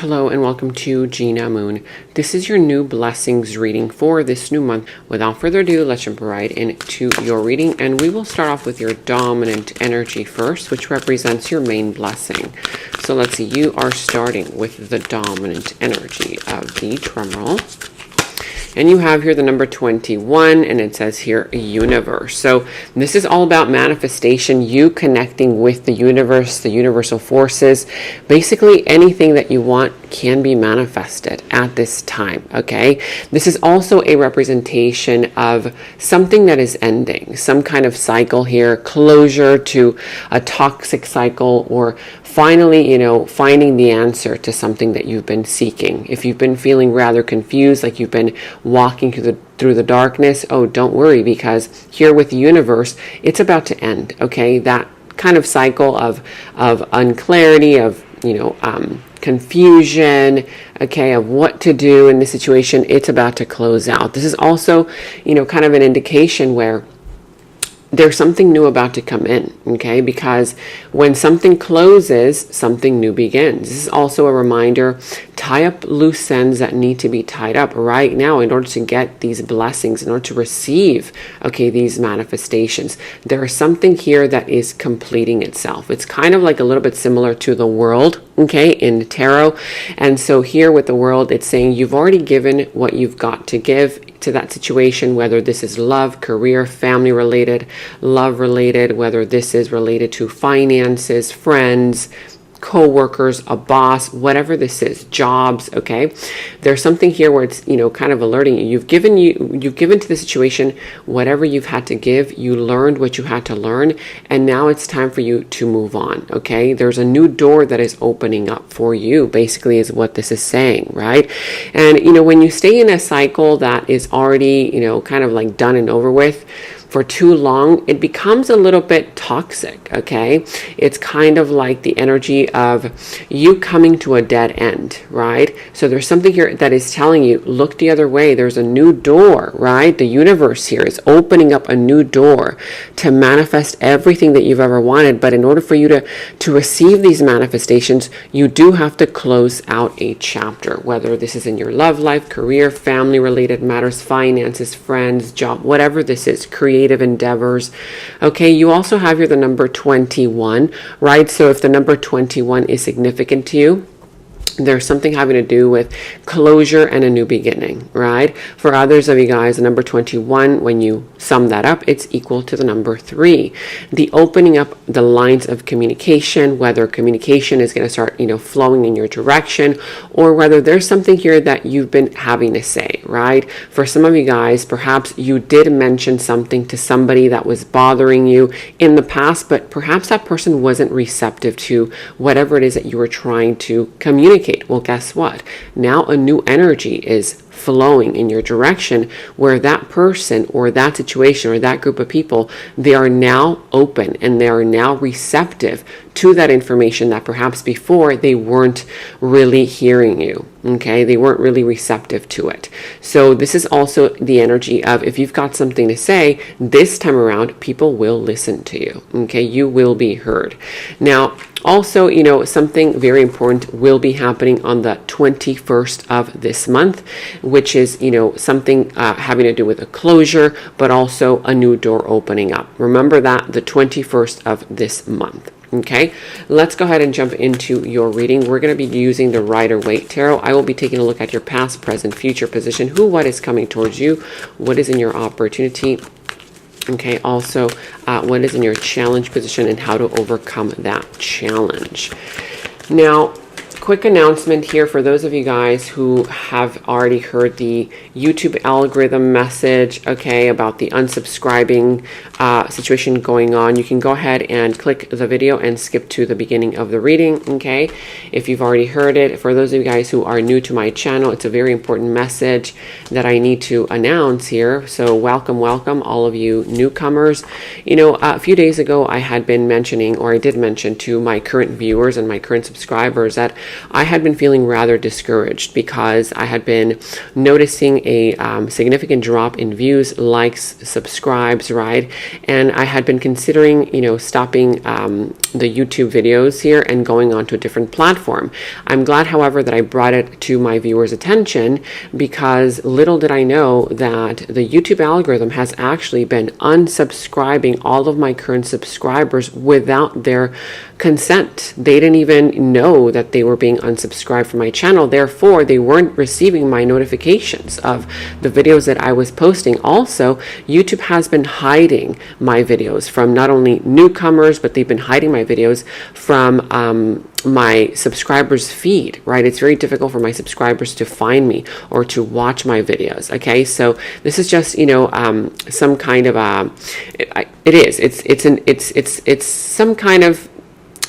Hello and welcome to Gena Moon. This is your new blessings reading for this new month. Without further ado, let's jump right into your reading, and we will start off with your dominant energy first, which represents your main blessing. So let's see, you are starting with the dominant energy of the drum roll. And you have here the number 21, and it says here universe. So this is all about manifestation, you connecting with the universe, the universal forces. Basically anything that you want can be manifested at this time, okay? This is also a representation of something that is ending, some kind of cycle here, closure to a toxic cycle, or finally, finding the answer to something that you've been seeking. If you've been feeling rather confused, like you've been walking through the darkness, oh, don't worry, because here with the universe, it's about to end, okay? That kind of cycle of unclarity, of, confusion, okay, of what to do in this situation, it's about to close out. This is also, kind of an indication where there's something new about to come in, okay? Because when something closes, something new begins. This is also a reminder, tie up loose ends that need to be tied up right now in order to get these blessings, in order to receive, okay, these manifestations. There is something here that is completing itself. It's kind of like a little bit similar to the world, okay, in tarot. And so here with the world, it's saying you've already given what you've got to give to that situation, whether this is love, career, family related, love related, whether this is related to finances, friends, co-workers, a boss, whatever this is, jobs, okay? There's something here where it's, kind of alerting you. You've given to the situation whatever you've had to give. You learned what you had to learn, and now it's time for you to move on, okay? There's a new door that is opening up for you, basically, is what this is saying, right? And, when you stay in a cycle that is already, kind of like done and over with, for too long, it becomes a little bit toxic, okay? It's kind of like the energy of you coming to a dead end, right? So there's something here that is telling you, look the other way. There's a new door, right? The universe here is opening up a new door to manifest everything that you've ever wanted. But in order for you to receive these manifestations, you do have to close out a chapter, whether this is in your love life, career, family related matters, finances, friends, job, whatever this is, creative endeavors. Okay, you also have here the number 21, right? So if the number 21 is significant to you, there's something having to do with closure and a new beginning, right? For others of you guys, the number 21, when you sum that up, it's equal to the number 3. The opening up the lines of communication, whether communication is going to start, flowing in your direction, or whether there's something here that you've been having to say, right? For some of you guys, perhaps you did mention something to somebody that was bothering you in the past, but perhaps that person wasn't receptive to whatever it is that you were trying to communicate. Well, guess what? Now a new energy is flowing in your direction where that person or that situation or that group of people, they are now open and they are now receptive to that information that perhaps before they weren't really hearing you. Okay, they weren't really receptive to it. So this is also the energy of, if you've got something to say, this time around, people will listen to you. Okay, you will be heard. Now, also, something very important will be happening on the 21st of this month, which is, something having to do with a closure, but also a new door opening up. Remember that, the 21st of this month. Okay, let's go ahead and jump into your reading. We're going to be using the Rider-Waite Tarot. I will be taking a look at your past, present, future position, what is coming towards you, what is in your opportunity. Okay, also what is in your challenge position and how to overcome that challenge. Now, quick announcement here for those of you guys who have already heard the YouTube algorithm message, okay, about the unsubscribing situation going on. You can go ahead and click the video and skip to the beginning of the reading, okay, if you've already heard it. For those of you guys who are new to my channel, it's a very important message that I need to announce here. So welcome, all of you newcomers. A few days ago I had been mentioning, or I did mention to my current viewers and my current subscribers, that I had been feeling rather discouraged because I had been noticing a significant drop in views, likes, subscribes, right? And I had been considering, stopping the YouTube videos here and going on to a different platform. I'm glad, however, that I brought it to my viewers' attention, because little did I know that the YouTube algorithm has actually been unsubscribing all of my current subscribers without their consent. They didn't even know that they were being unsubscribed from my channel. Therefore, they weren't receiving my notifications of the videos that I was posting. Also, YouTube has been hiding my videos from not only newcomers, but they've been hiding my videos from my subscribers' feed, right? It's very difficult for my subscribers to find me or to watch my videos. Okay, so this is just some kind of it's some kind of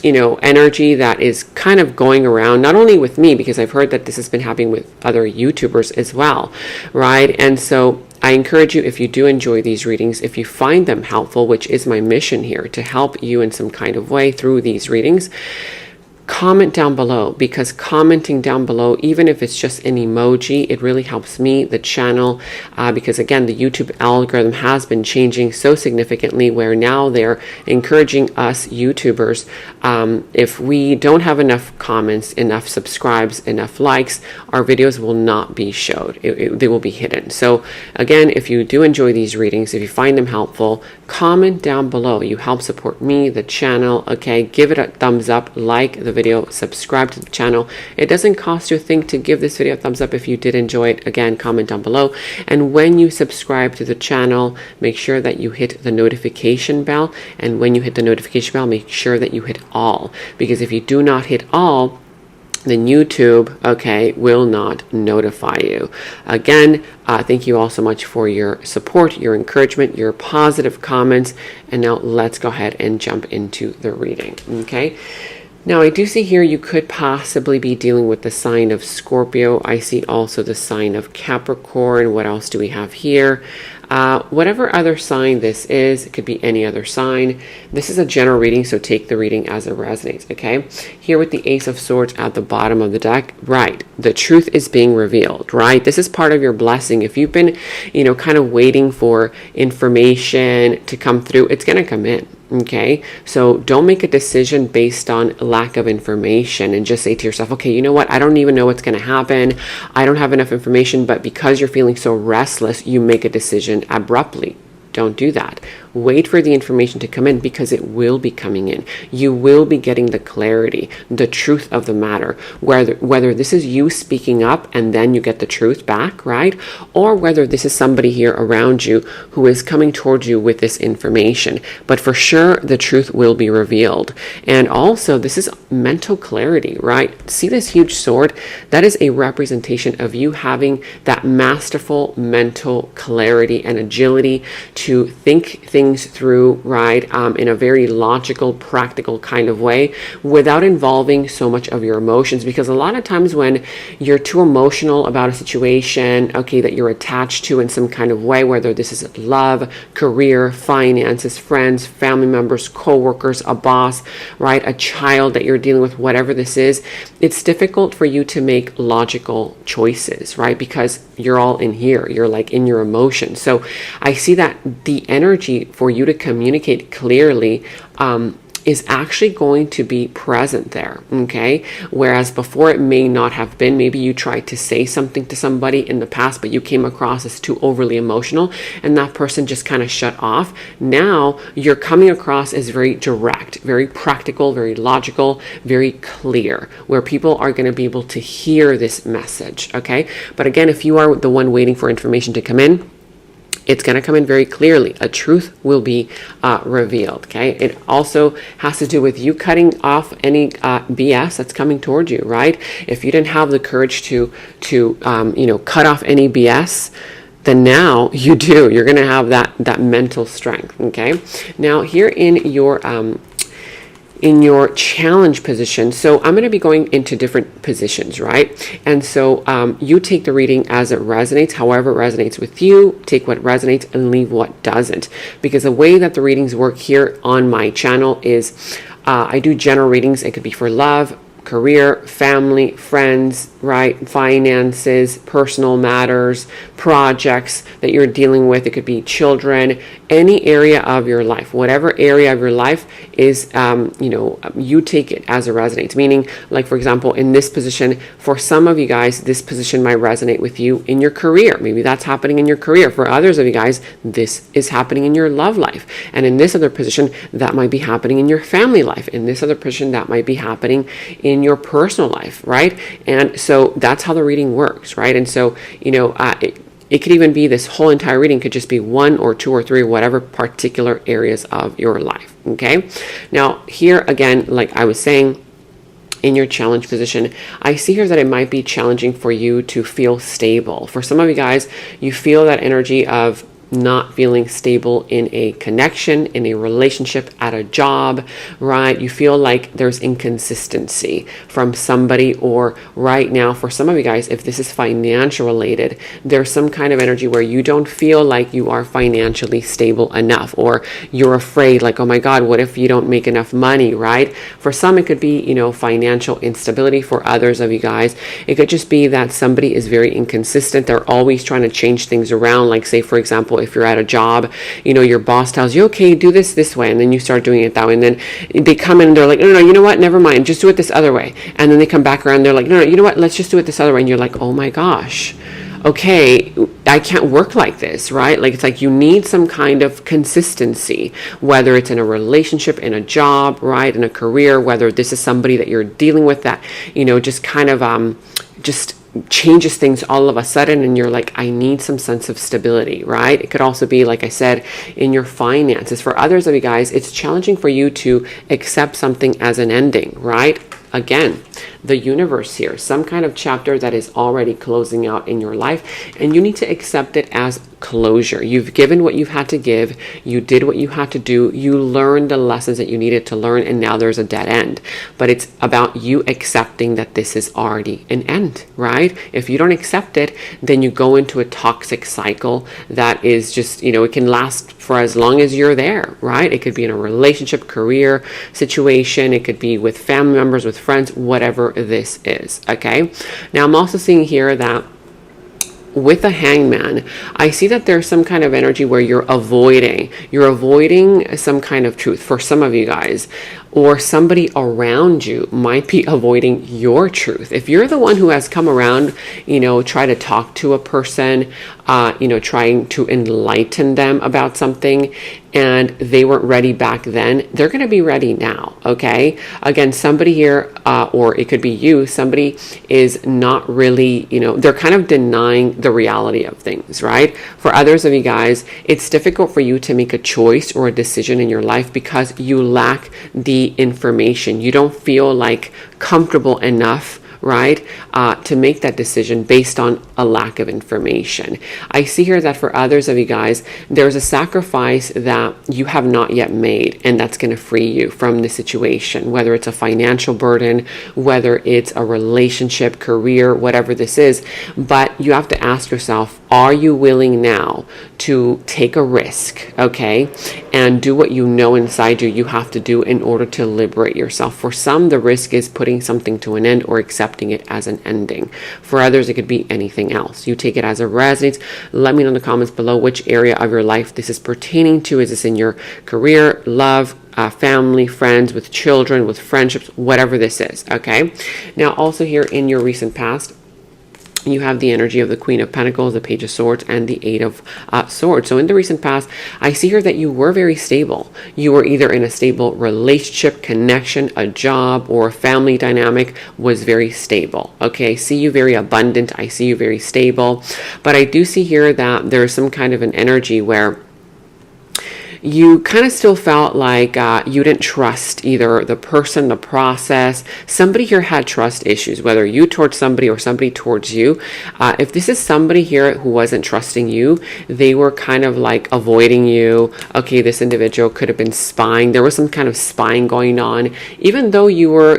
energy that is kind of going around, not only with me, because I've heard that this has been happening with other YouTubers as well, right? And so I encourage you, if you do enjoy these readings, if you find them helpful, which is my mission here, to help you in some kind of way through these readings, comment down below, because commenting down below, even if it's just an emoji, it really helps me, the channel, because again, the YouTube algorithm has been changing so significantly, where now they're encouraging us YouTubers, if we don't have enough comments, enough subscribes, enough likes, our videos will not be showed. They will be hidden. So again, if you do enjoy these readings, if you find them helpful, comment down below. You help support me, the channel. Okay, give it a thumbs up, like the video, subscribe to the channel. It doesn't cost you a thing to give this video a thumbs up if you did enjoy it. Again, comment down below. And when you subscribe to the channel, make sure that you hit the notification bell. And when you hit the notification bell, make sure that you hit all, because if you do not hit all, then YouTube, okay, will not notify you. Again, thank you all so much for your support, your encouragement, your positive comments. And now let's go ahead and jump into the reading, okay? Now, I do see here you could possibly be dealing with the sign of Scorpio. I see also the sign of Capricorn. What else do we have here? Whatever other sign this is, it could be any other sign. This is a general reading, so take the reading as it resonates, okay? Here with the Ace of Swords at the bottom of the deck, right, the truth is being revealed, right? This is part of your blessing. If you've been, kind of waiting for information to come through, it's going to come in. Okay, so don't make a decision based on lack of information and just say to yourself, okay, you know what? I don't even know what's going to happen. I don't have enough information, but because you're feeling so restless, you make a decision abruptly. Don't do that. Wait for the information to come in, because it will be coming in. You will be getting the clarity, the truth of the matter, whether this is you speaking up and then you get the truth back, right? Or whether this is somebody here around you who is coming towards you with this information. But for sure, the truth will be revealed. And also, this is mental clarity, right? See this huge sword? That is a representation of you having that masterful mental clarity and agility to think things through, right, in a very logical, practical kind of way, without involving so much of your emotions. Because a lot of times when you're too emotional about a situation, okay, that you're attached to in some kind of way, whether this is love, career, finances, friends, family members, co-workers, a boss, right, a child that you're dealing with, whatever this is, it's difficult for you to make logical choices, right? Because you're all in here, you're like in your emotions. So I see that the energy for you to communicate clearly is actually going to be present there, okay? Whereas before it may not have been. Maybe you tried to say something to somebody in the past, but you came across as too overly emotional and that person just kind of shut off. Now you're coming across as very direct, very practical, very logical, very clear, where people are going to be able to hear this message, okay? But again, if you are the one waiting for information to come in, it's going to come in very clearly. A truth will be revealed, okay? It also has to do with you cutting off any BS that's coming towards you, right? If you didn't have the courage to cut off any BS, then now you do. You're going to have that mental strength, okay? Now here in your challenge position. So I'm going to be going into different positions, right? And so you take the reading as it resonates, however it resonates with you. Take what resonates and leave what doesn't. Because the way that the readings work here on my channel is I do general readings. It could be for love, career, family, friends, right? Finances, personal matters, projects that you're dealing with. It could be children, any area of your life, whatever area of your life is, you take it as it resonates. Meaning, like, for example, in this position, for some of you guys, this position might resonate with you in your career. Maybe that's happening in your career. For others of you guys, this is happening in your love life. And in this other position, that might be happening in your family life. In this other position, that might be happening in your personal life, right? And so that's how the reading works, right? And so, it could even be this whole entire reading could just be 1 or 2 or 3, whatever particular areas of your life, okay? Now, here again, like I was saying, in your challenge position, I see here that it might be challenging for you to feel stable. For some of you guys, you feel that energy of not feeling stable in a connection, in a relationship, at a job, right? You feel like there's inconsistency from somebody, or right now, for some of you guys, if this is financial related, there's some kind of energy where you don't feel like you are financially stable enough, or you're afraid, like, oh my God, what if you don't make enough money, right? For some, it could be, financial instability. For others of you guys, it could just be that somebody is very inconsistent. They're always trying to change things around. Like, say, for example, if you're at a job, your boss tells you, okay, do this way, and then you start doing it that way, and then they come in and they're like, no, you know what, never mind, just do it this other way, and then they come back around, they're like, no, you know what, let's just do it this other way, and you're like, oh my gosh, okay, I can't work like this, right? Like, it's like you need some kind of consistency, whether it's in a relationship, in a job, right, in a career, whether this is somebody that you're dealing with that, just kind of just changes things all of a sudden, and you're like, I need some sense of stability, right? It could also be, like I said, in your finances. For others of you guys, it's challenging for you to accept something as an ending, right? Again, the universe here, some kind of chapter that is already closing out in your life, and you need to accept it as closure. You've given what you've had to give, you did what you had to do, you learned the lessons that you needed to learn, and now there's a dead end. But it's about you accepting that this is already an end, right? If you don't accept it, then you go into a toxic cycle that is just, it can last for as long as you're there, right? It could be in a relationship, career situation, it could be with family members, with friends, whatever this is, okay? Now, I'm also seeing here that with the Hangman, I see that there's some kind of energy where you're avoiding some kind of truth for some of you guys, or somebody around you might be avoiding your truth. If you're the one who has come around, try to talk to a person, trying to enlighten them about something, and they weren't ready back then, they're going to be ready now, okay? Again, somebody here, or it could be you, somebody is not really, they're kind of denying the reality of things, right? For others of you guys, it's difficult for you to make a choice or a decision in your life because you lack the information. You don't feel like comfortable enough, right, to make that decision based on a lack of information. I see here that for others of you guys, there's a sacrifice that you have not yet made, and that's going to free you from the situation, whether it's a financial burden, whether it's a relationship, career, whatever this is. But you have to ask yourself, are you willing now to take a risk, okay, and do what you know inside you have to do in order to liberate yourself? For some, the risk is putting something to an end or accepting it as an ending. For others, it could be anything else. You take it as it resonates. Let me know in the comments below which area of your life this is pertaining to. Is this in your career, love, family, friends, with children, with friendships, whatever this is, okay? Now, also here in your recent past, you have the energy of the Queen of Pentacles, the Page of Swords, and the Eight of Swords. So in the recent past, I see here that you were very stable. You were either in a stable relationship, connection, a job, or a family dynamic was very stable. Okay, I see you very abundant. I see you very stable. But I do see here that there's some kind of an energy where you kind of still felt like you didn't trust either the person, the process. Somebody here had trust issues, whether you towards somebody or somebody towards you. If this is somebody here who wasn't trusting you, they were kind of like avoiding you. Okay, this individual could have been spying. There was some kind of spying going on, even though you were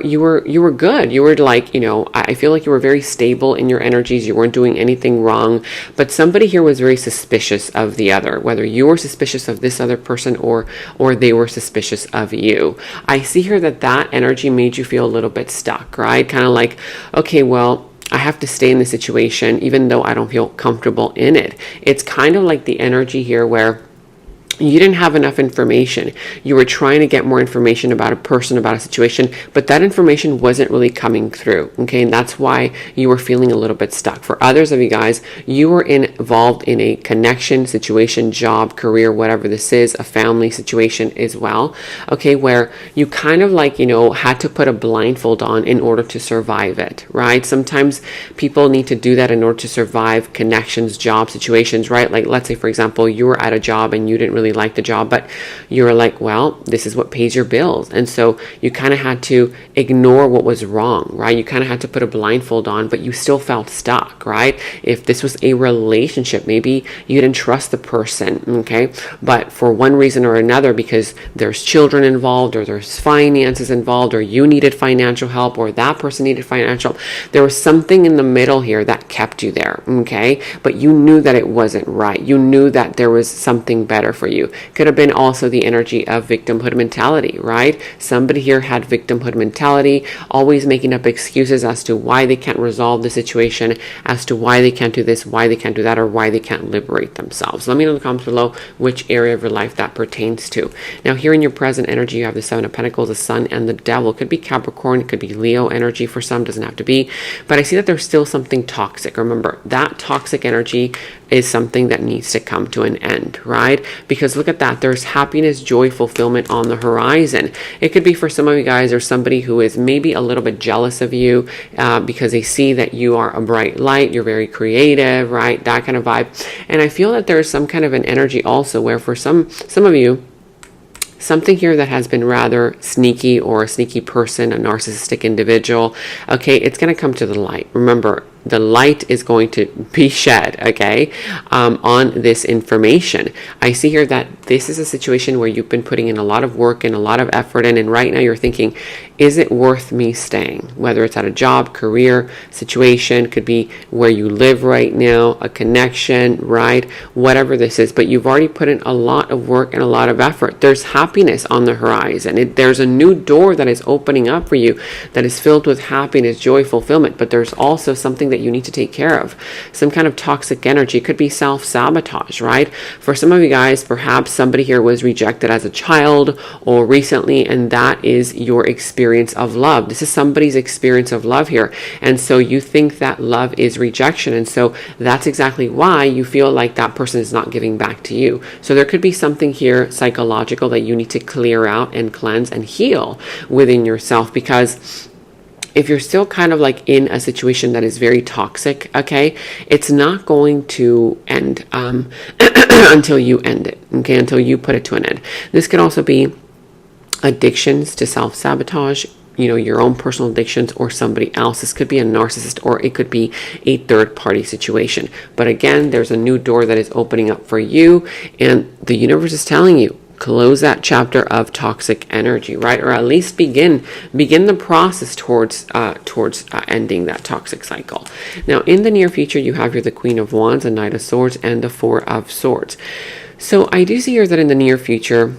good. You were like, I feel like you were very stable in your energies. You weren't doing anything wrong, but somebody here was very suspicious of the other, whether you were suspicious of this other person person, or they were suspicious of you. I see here that energy made you feel a little bit stuck, right? Kind of like, okay, well, I have to stay in the situation even though I don't feel comfortable in it. It's kind of like the energy here where you didn't have enough information. You were trying to get more information about a person, about a situation, but that information wasn't really coming through. Okay. And that's why you were feeling a little bit stuck. For others of you guys, you were involved in a connection, situation, job, career, whatever this is, a family situation as well. Okay. Where you kind of like, had to put a blindfold on in order to survive it, right? Sometimes people need to do that in order to survive connections, job situations, right? Like, let's say, for example, you were at a job and you didn't really like the job, but you were like, well, this is what pays your bills. And so you kind of had to ignore what was wrong, right? You kind of had to put a blindfold on, but you still felt stuck, right? If this was a relationship, maybe you didn't trust the person, okay? But for one reason or another, because there's children involved, or there's finances involved, or you needed financial help, or that person needed financial help, there was something in the middle here that kept you there, okay? But you knew that it wasn't right. You knew that there was something better for you. Could have been also the energy of victimhood mentality, right? Somebody here had victimhood mentality, always making up excuses as to why they can't resolve the situation, as to why they can't do this, why they can't do that, or why they can't liberate themselves. Let me know in the comments below which area of your life that pertains to. Now, here in your present energy, you have the Seven of Pentacles, the Sun, and the Devil. It could be Capricorn, it could be Leo energy for some, doesn't have to be, but I see that there's still something toxic. Remember, that toxic energy is something that needs to come to an end, right? Because look at that, there's happiness, joy, fulfillment on the horizon. It could be for some of you guys, or somebody who is maybe a little bit jealous of you because they see that you are a bright light, you're very creative, right? That kind of vibe. And I feel that there's some kind of an energy also where for some of you, something here that has been rather sneaky, or a sneaky person, a narcissistic individual, okay, it's going to come to the light. Remember, the light is going to be shed, okay, on this information. I see here that this is a situation where you've been putting in a lot of work and a lot of effort in, and right now you're thinking, is it worth me staying? Whether it's at a job, career, situation, could be where you live right now, a connection, right? Whatever this is, but you've already put in a lot of work and a lot of effort. There's happiness on the horizon. There's a new door that is opening up for you that is filled with happiness, joy, fulfillment, but there's also something that you need to take care of. Some kind of toxic energy. It could be self-sabotage, right? For some of you guys, perhaps somebody here was rejected as a child or recently, and that is your experience of love. This is somebody's experience of love here. And so you think that love is rejection. And so that's exactly why you feel like that person is not giving back to you. So there could be something here psychological that you need to clear out and cleanse and heal within yourself, because if you're still kind of like in a situation that is very toxic, okay, it's not going to end until you end it, okay, until you put it to an end. This could also be addictions to self-sabotage, your own personal addictions or somebody else's. Could be a narcissist, or it could be a third-party situation. But again, there's a new door that is opening up for you, and the universe is telling you, close that chapter of toxic energy, right? Or at least begin the process towards ending that toxic cycle. Now, in the near future, you have here the Queen of Wands, the Knight of Swords, and the Four of Swords. So I do see here that in the near future,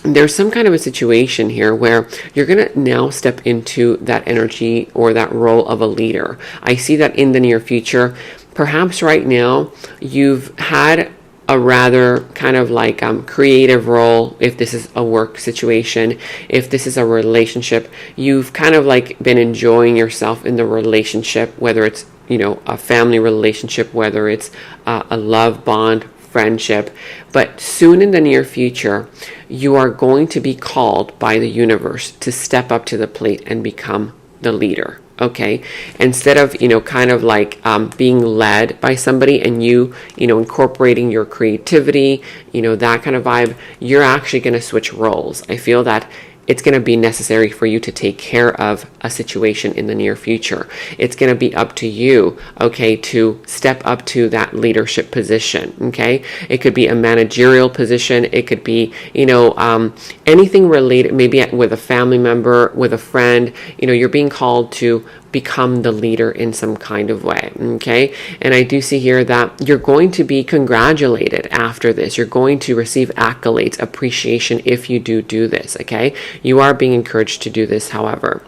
there's some kind of a situation here where you're going to now step into that energy or that role of a leader. I see that in the near future. Perhaps right now, you've had a rather kind of like creative role. If this is a work situation, if this is a relationship, you've kind of like been enjoying yourself in the relationship, whether it's a family relationship, whether it's a love bond, friendship. But soon in the near future, you are going to be called by the universe to step up to the plate and become the leader. Okay, instead of, kind of like being led by somebody and you incorporating your creativity, that kind of vibe, you're actually going to switch roles. I feel that it's going to be necessary for you to take care of a situation in the near future. It's going to be up to you, okay, to step up to that leadership position, okay? It could be a managerial position. It could be, anything related, maybe with a family member, with a friend. You're being called to become the leader in some kind of way. Okay. And I do see here that you're going to be congratulated after this. You're going to receive accolades, appreciation if you do this. Okay. You are being encouraged to do this, however.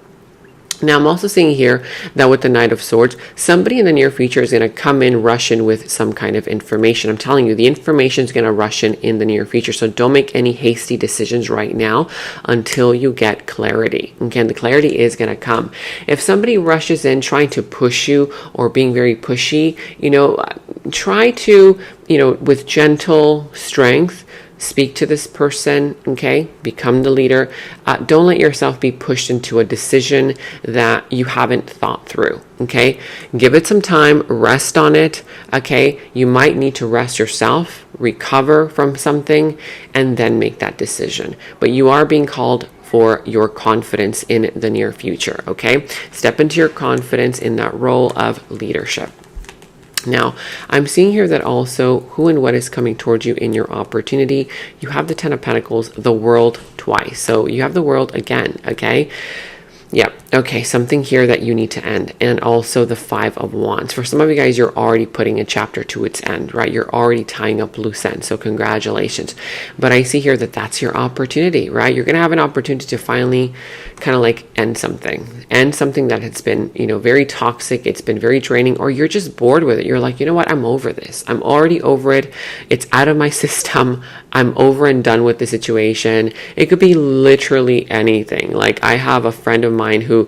Now, I'm also seeing here that with the Knight of Swords, somebody in the near future is going to come in, rush in with some kind of information. I'm telling you, the information is going to rush in the near future. So don't make any hasty decisions right now until you get clarity. Okay, the clarity is going to come. If somebody rushes in trying to push you or being very pushy, try to, with gentle strength, speak to this person, okay? Become the leader. Don't let yourself be pushed into a decision that you haven't thought through, okay? Give it some time, rest on it, okay? You might need to rest yourself, recover from something, and then make that decision. But you are being called for your confidence in the near future, okay? Step into your confidence in that role of leadership. Now, I'm seeing here that also who and what is coming towards you in your opportunity. You have the Ten of Pentacles, the World twice. So you have the World again, okay? Yep. Okay, something here that you need to end. And also the Five of Wands. For some of you guys, you're already putting a chapter to its end, right? You're already tying up loose ends. So congratulations. But I see here that that's your opportunity, right? You're going to have an opportunity to finally kind of like end something that has been, very toxic. It's been very draining, or you're just bored with it. You're like, you know what? I'm over this. I'm already over it. It's out of my system. I'm over and done with the situation. It could be literally anything. Like I have a friend of mine who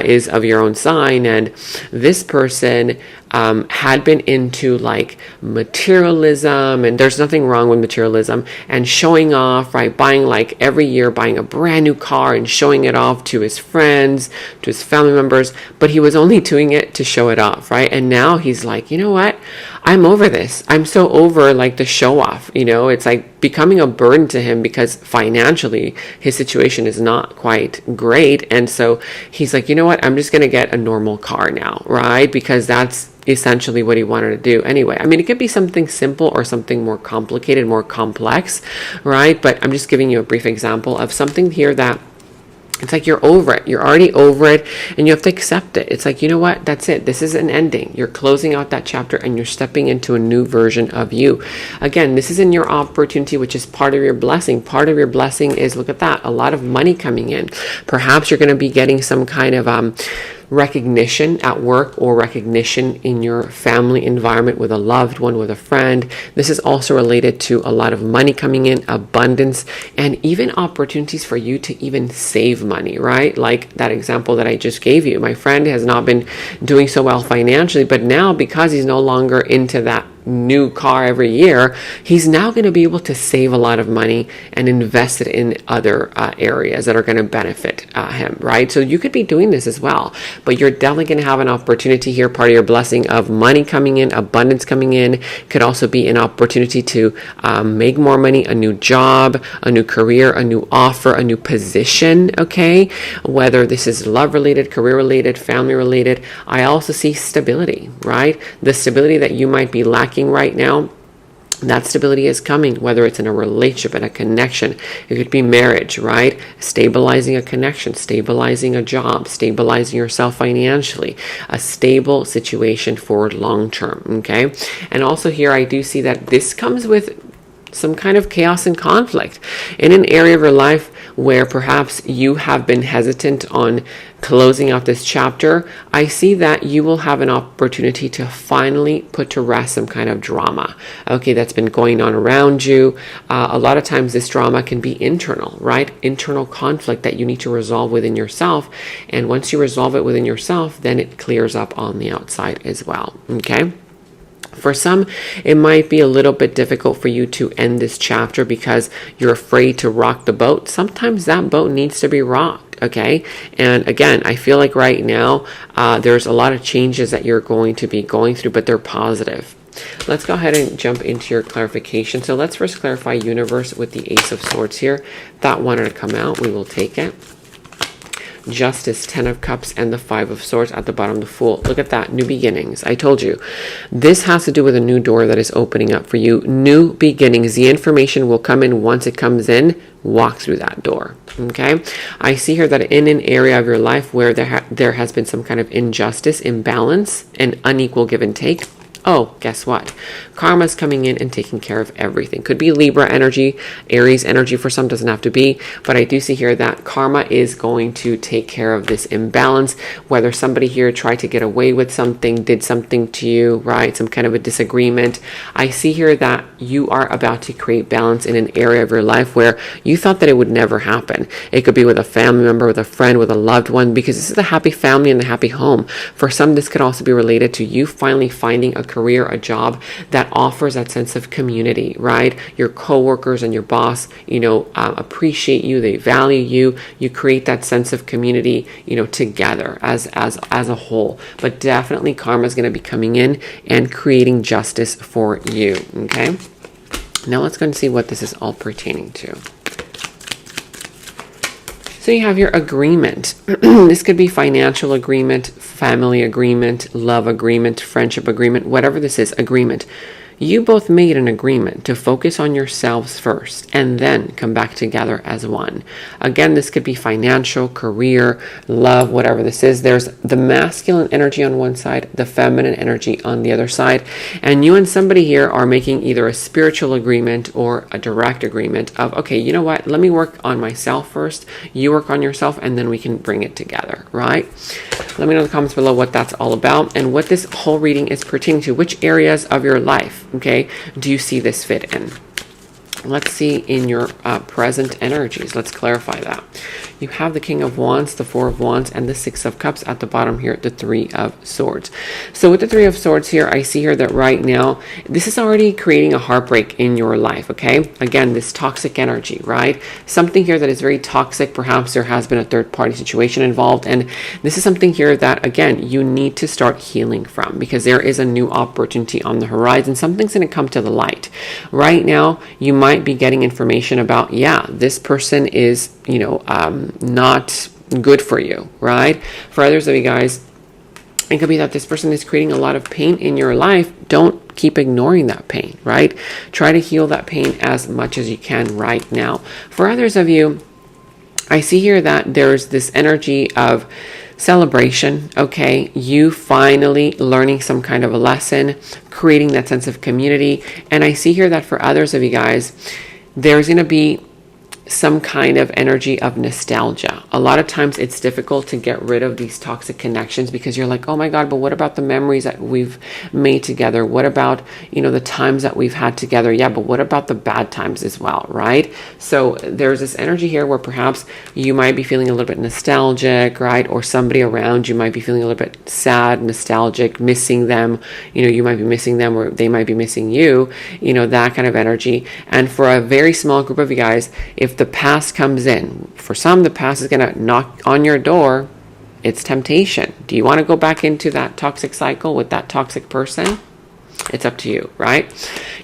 is of your own sign, and this person had been into like materialism, and there's nothing wrong with materialism and showing off, right? Buying like every year, buying a brand new car and showing it off to his friends, to his family members, but he was only doing it to show it off, right? And now he's like, you know what? I'm over this. I'm so over like the show off, it's like becoming a burden to him because financially his situation is not quite great. And so he's like, you know what? I'm just going to get a normal car now, right? Because that's essentially what he wanted to do anyway. I mean, it could be something simple or something more complicated, more complex, right? But I'm just giving you a brief example of something here that it's like you're over it. You're already over it, and you have to accept it. It's like, you know what? That's it. This is an ending. You're closing out that chapter, and you're stepping into a new version of you. Again, this is in your opportunity, which is part of your blessing. Part of your blessing is, look at that, a lot of money coming in. Perhaps you're going to be getting some kind of recognition at work or recognition in your family environment with a loved one, with a friend. This is also related to a lot of money coming in, abundance, and even opportunities for you to even save money, right? Like that example that I just gave you. My friend has not been doing so well financially, but now because he's no longer into that new car every year, he's now going to be able to save a lot of money and invest it in other areas that are going to benefit him, right? So you could be doing this as well, but you're definitely going to have an opportunity here. Part of your blessing of money coming in, abundance coming in, could also be an opportunity to make more money, a new job, a new career, a new offer, a new position, okay? Whether this is love related, career related, family related. I also see stability, right? The stability that you might be lacking right now, that stability is coming, whether it's in a relationship and a connection. It could be marriage, right? Stabilizing a connection, stabilizing a job, stabilizing yourself financially, a stable situation for long term, okay? And also here I do see that this comes with some kind of chaos and conflict in an area of your life where perhaps you have been hesitant on closing out this chapter. I see that you will have an opportunity to finally put to rest some kind of drama, okay, that's been going on around you. A lot of times this drama can be internal, right? Internal conflict that you need to resolve within yourself. And once you resolve it within yourself, then it clears up on the outside as well, okay? For some, it might be a little bit difficult for you to end this chapter because you're afraid to rock the boat. Sometimes that boat needs to be rocked, okay? And again, I feel like right now, there's a lot of changes that you're going to be going through, but they're positive. Let's go ahead and jump into your clarification. So let's first clarify universe with the Ace of Swords here. That wanted to come out. We will take it. Justice, 10 of Cups, and the 5 of Swords at the bottom, the Fool. Look at that, new beginnings. I told you, this has to do with a new door that is opening up for you. New beginnings. The information will come in. Once it comes in, walk through that door. Okay, I see here that in an area of your life where there has been some kind of injustice, imbalance, and unequal give and take. Oh, guess what? Karma's coming in and taking care of everything. Could be Libra energy, Aries energy for some, doesn't have to be. But I do see here that karma is going to take care of this imbalance. Whether somebody here tried to get away with something, did something to you, right? Some kind of a disagreement. I see here that you are about to create balance in an area of your life where you thought that it would never happen. It could be with a family member, with a friend, with a loved one, because this is a happy family and a happy home. For some, this could also be related to you finally finding a career, a job that offers that sense of community, right? Your coworkers and your boss, appreciate you, they value you. You create that sense of community, together as a whole. But definitely karma is going to be coming in and creating justice for you. Okay. Now let's go and see what this is all pertaining to. So you have your agreement. This could be financial agreement, family agreement, love agreement, friendship agreement, whatever this is, agreement. You both made an agreement to focus on yourselves first and then come back together as one. Again, this could be financial, career, love, whatever this is. There's the masculine energy on one side, the feminine energy on the other side. And you and somebody here are making either a spiritual agreement or a direct agreement of, okay, you know what? Let me work on myself first. You work on yourself and then we can bring it together, right? Let me know in the comments below what that's all about and what this whole reading is pertaining to. Which areas of your life, okay, do you see this fit in? Let's see in your present energies. Let's clarify that. You have the King of Wands, the Four of Wands, and the Six of Cups at the bottom here, the Three of Swords. So with the Three of Swords here, I see here that right now, this is already creating a heartbreak in your life, okay? Again, this toxic energy, right? Something here that is very toxic. Perhaps there has been a third-party situation involved, and this is something here that, again, you need to start healing from because there is a new opportunity on the horizon. Something's going to come to the light. Right now, you might be getting information about, yeah, this person is, not good for you, right? For others of you guys, it could be that this person is creating a lot of pain in your life. Don't keep ignoring that pain, right? Try to heal that pain as much as you can right now. For others of you, I see here that there's this energy of celebration, okay? You finally learning some kind of a lesson, creating that sense of community. And I see here that for others of you guys, there's going to be some kind of energy of nostalgia. A lot of times it's difficult to get rid of these toxic connections because you're like, oh my God, but what about the memories that we've made together? What about, the times that we've had together? Yeah, but what about the bad times as well, right? So there's this energy here where perhaps you might be feeling a little bit nostalgic, right? Or somebody around you might be feeling a little bit sad, nostalgic, missing them. You might be missing them or they might be missing you, that kind of energy. And for a very small group of you guys, if the past comes in, for some, the past is going to knock on your door. It's temptation. Do you want to go back into that toxic cycle with that toxic person? It's up to you, right?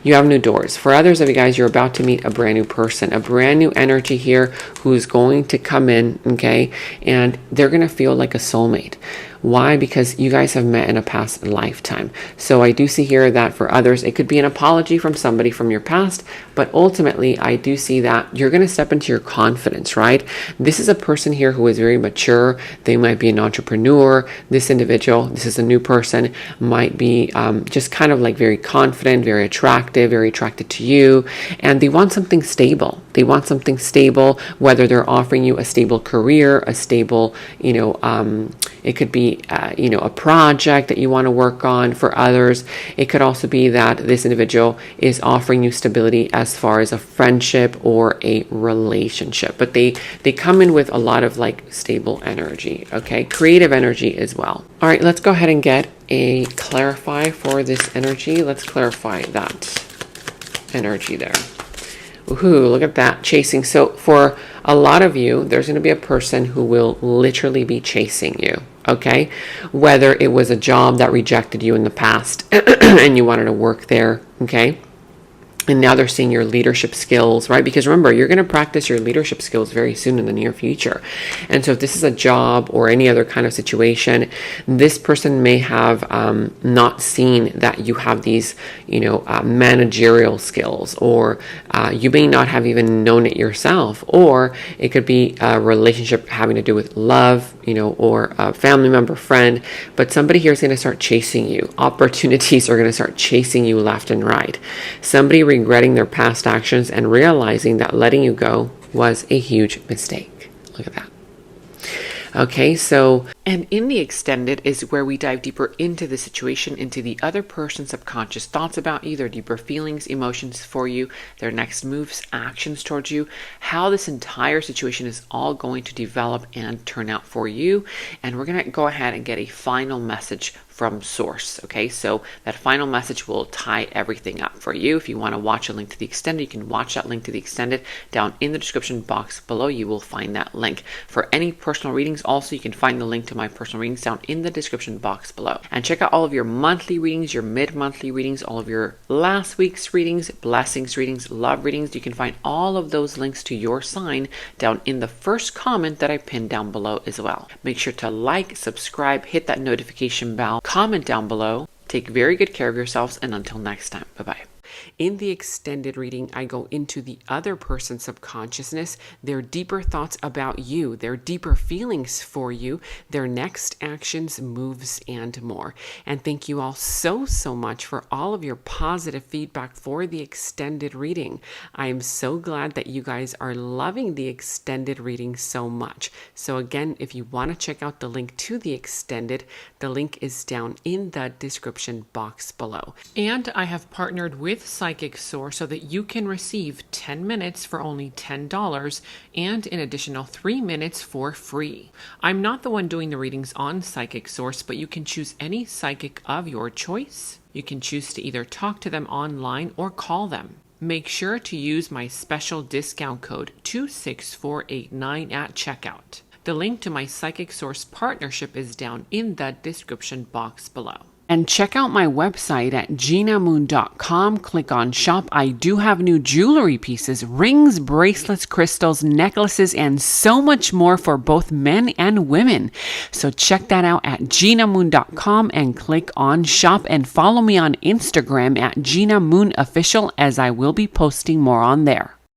You have new doors. For others of you guys, you're about to meet a brand new person, a brand new energy here who's going to come in, okay? And they're going to feel like a soulmate. Why? Because you guys have met in a past lifetime. So I do see here that for others, it could be an apology from somebody from your past, but ultimately I do see that you're going to step into your confidence, right? This is a person here who is very mature. They might be an entrepreneur. This individual, this is a new person, might be just kind of like very confident, very attracted to you, and they want something stable. They want something stable, whether they're offering you a stable career, a stable, it could be, a project that you want to work on. For others, it could also be that this individual is offering you stability as far as a friendship or a relationship. But they come in with a lot of like stable energy, okay? Creative energy as well. All right, let's go ahead and get a clarify for this energy. Let's clarify that energy there. Woohoo, look at that, chasing. So for a lot of you, there's going to be a person who will literally be chasing you, okay? Whether it was a job that rejected you in the past and you wanted to work there, okay? And now they're seeing your leadership skills, right? Because remember, you're going to practice your leadership skills very soon in the near future. And so if this is a job or any other kind of situation, this person may have not seen that you have these, managerial skills, or you may not have even known it yourself. Or it could be a relationship having to do with love, or a family member, friend. But somebody here is going to start chasing you. Opportunities are going to start chasing you left and right. Somebody regretting their past actions and realizing that letting you go was a huge mistake. Look at that. Okay, so, and in the extended is where we dive deeper into the situation, into the other person's subconscious thoughts about you, their deeper feelings, emotions for you, their next moves, actions towards you, how this entire situation is all going to develop and turn out for you. And we're going to go ahead and get a final message from source. Okay, so that final message will tie everything up for you. If you want to watch a link to the extended, you can watch that link to the extended down in the description box below. You will find that link. For any personal readings, also you can find the link to my personal readings down in the description box below. And check out all of your monthly readings, your mid-monthly readings, all of your last week's readings, blessings readings, love readings. You can find all of those links to your sign down in the first comment that I pinned down below as well. Make sure to like, subscribe, hit that notification bell, comment down below. Take very good care of yourselves, and until next time, bye-bye. In the extended reading, I go into the other person's subconsciousness, their deeper thoughts about you, their deeper feelings for you, their next actions, moves, and more. And thank you all so much for all of your positive feedback for the extended reading. I am so glad that you guys are loving the extended reading so much. So again, if you want to check out the link to the extended, the link is down in the description box below. And I have partnered with Psychic Source so that you can receive 10 minutes for only $10 and an additional 3 minutes for free. I'm not the one doing the readings on Psychic Source, but you can choose any psychic of your choice. You can choose to either talk to them online or call them. Make sure to use my special discount code 26489 at checkout. The link to my Psychic Source partnership is down in the description box below. And check out my website at genamoon.com. Click on shop. I do have new jewelry pieces, rings, bracelets, crystals, necklaces, and so much more for both men and women. So check that out at genamoon.com and click on shop, and follow me on Instagram at Gena Moon Official, as I will be posting more on there.